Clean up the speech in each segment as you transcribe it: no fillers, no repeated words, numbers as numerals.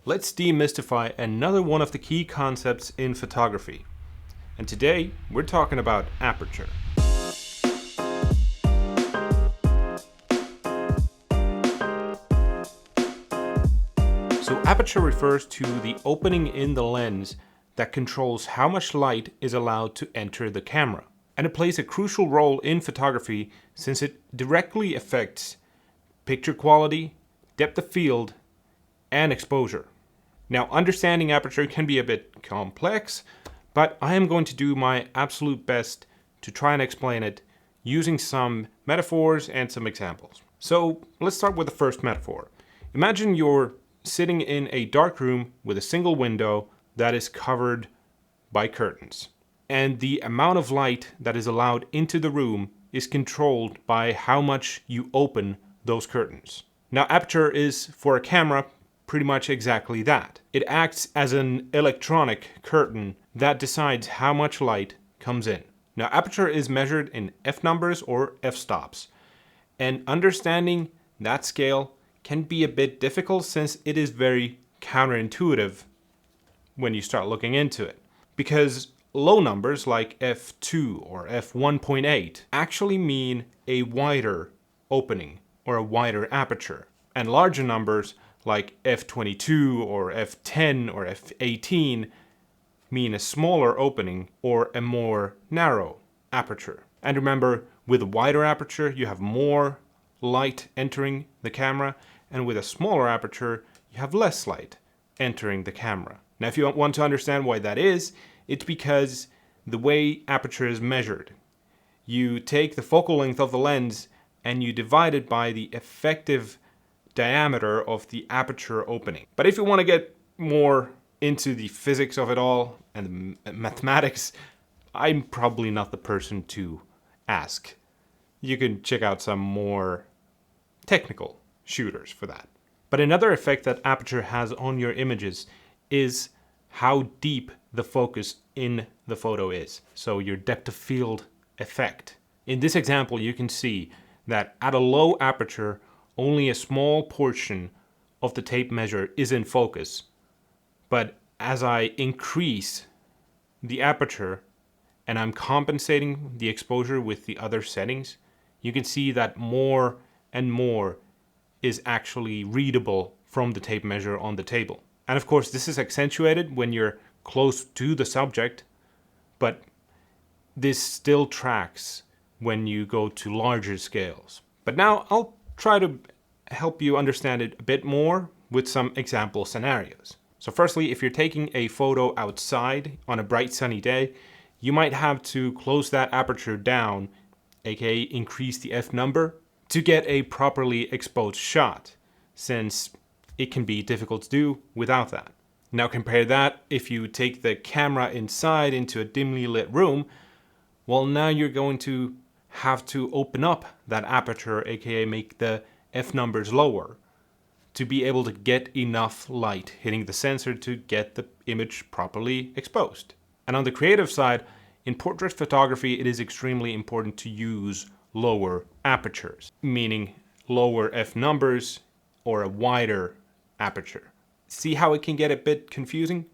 let's demystify another one of the key concepts in photography. And today, we're talking about aperture. So aperture refers to the opening in the lens that controls how much light is allowed to enter the camera. And it plays a crucial role in photography since it directly affects picture quality, depth of field, and exposure. Now, understanding aperture can be a bit complex, but I am going to do my absolute best to try and explain it using some metaphors and some examples. So let's start with the first metaphor. Imagine you're sitting in a dark room with a single window that is covered by curtains. And the amount of light that is allowed into the room is controlled by how much you open those curtains. Now, aperture is, for a camera, pretty much exactly that. It acts as an electronic curtain that decides how much light comes in. Now, aperture is measured in f-numbers or f-stops. And understanding that scale can be a bit difficult since it is very counterintuitive when you start looking into it. Because low numbers like f2 or f1.8 actually mean a wider opening or a wider aperture. And larger numbers like f22 or f10 or f18 mean a smaller opening or a more narrow aperture. And remember, with a wider aperture, you have more light entering the camera, and with a smaller aperture, you have less light entering the camera. Now, if you want to understand why that is, it's because the way aperture is measured. You take the focal length of the lens and you divide it by the effective diameter of the aperture opening. But if you want to get more into the physics of it all and the mathematics, I'm probably not the person to ask. You can check out some more technical shooters for that. But another effect that aperture has on your images is how deep the focus in the photo is. So your depth of field effect. In this example, you can see that at a low aperture, only a small portion of the tape measure is in focus. But as I increase the aperture and I'm compensating the exposure with the other settings, you can see that more and more is actually readable from the tape measure on the table. And of course, this is accentuated when you're close to the subject, but this still tracks when you go to larger scales. But now I'll try to help you understand it a bit more with some example scenarios. So firstly, if you're taking a photo outside on a bright sunny day, you might have to close that aperture down, aka increase the f number, to get a properly exposed shot, since it can be difficult to do without that. Now compare that if you take the camera inside into a dimly lit room, well, now you're going to have to open up that aperture, aka make the f numbers lower, to be able to get enough light hitting the sensor to get the image properly exposed. And on the creative side, in portrait photography, it is extremely important to use lower apertures, meaning lower f numbers or a wider aperture. See how it can get a bit confusing?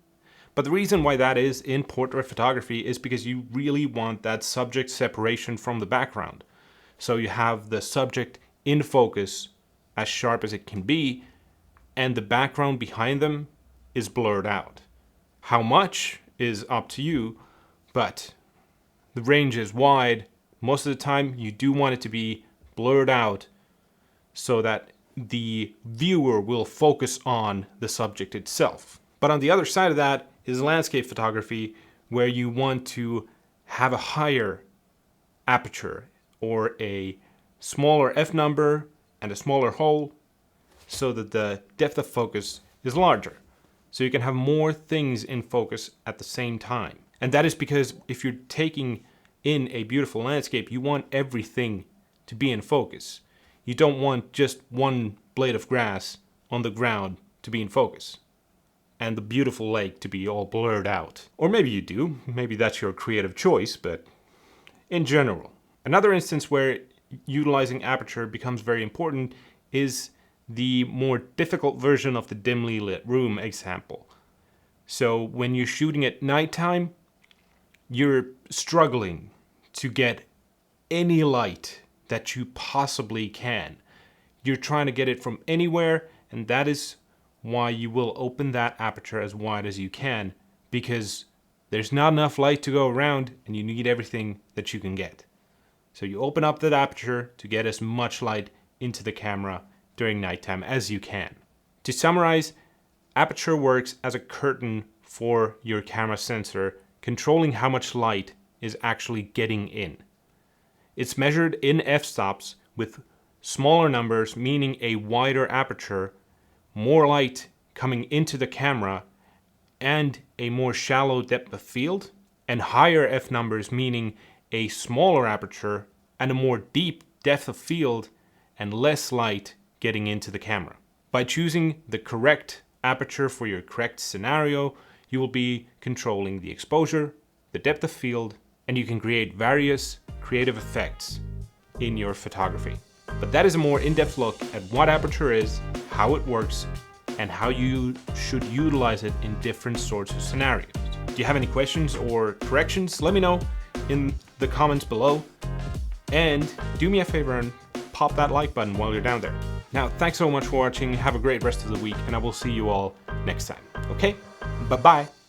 But the reason why that is in portrait photography is because you really want that subject separation from the background. So you have the subject in focus as sharp as it can be, and the background behind them is blurred out. How much is up to you, but the range is wide. Most of the time you do want it to be blurred out so that the viewer will focus on the subject itself. But on the other side of that is landscape photography, where you want to have a higher aperture or a smaller f number and a smaller hole so that the depth of focus is larger. So you can have more things in focus at the same time. And that is because if you're taking in a beautiful landscape, you want everything to be in focus. You don't want just one blade of grass on the ground to be in focus and the beautiful lake to be all blurred out. Or maybe you do, maybe that's your creative choice, but in general. Another instance where utilizing aperture becomes very important is the more difficult version of the dimly lit room example. So when you're shooting at nighttime, you're struggling to get any light that you possibly can. You're trying to get it from anywhere, and that is why you will open that aperture as wide as you can, because there's not enough light to go around and you need everything that you can get. So you open up that aperture to get as much light into the camera during nighttime as you can. To summarize, Aperture works as a curtain for your camera sensor, controlling how much light is actually getting in. It's measured in f-stops with smaller numbers, meaning a wider aperture, more light coming into the camera, and a more shallow depth of field, and higher f numbers, meaning a smaller aperture and a more deep depth of field and less light getting into the camera. By choosing the correct aperture for your correct scenario, you will be controlling the exposure, the depth of field, and you can create various creative effects in your photography. But that is a more in-depth look at what Aperture is, how it works, and how you should utilize it in different sorts of scenarios. Do you have any questions or corrections? Let me know in the comments below. And do me a favor and pop that like button while you're down there. Now, thanks so much for watching. Have a great rest of the week, and I will see you all next time. Okay? Bye-bye.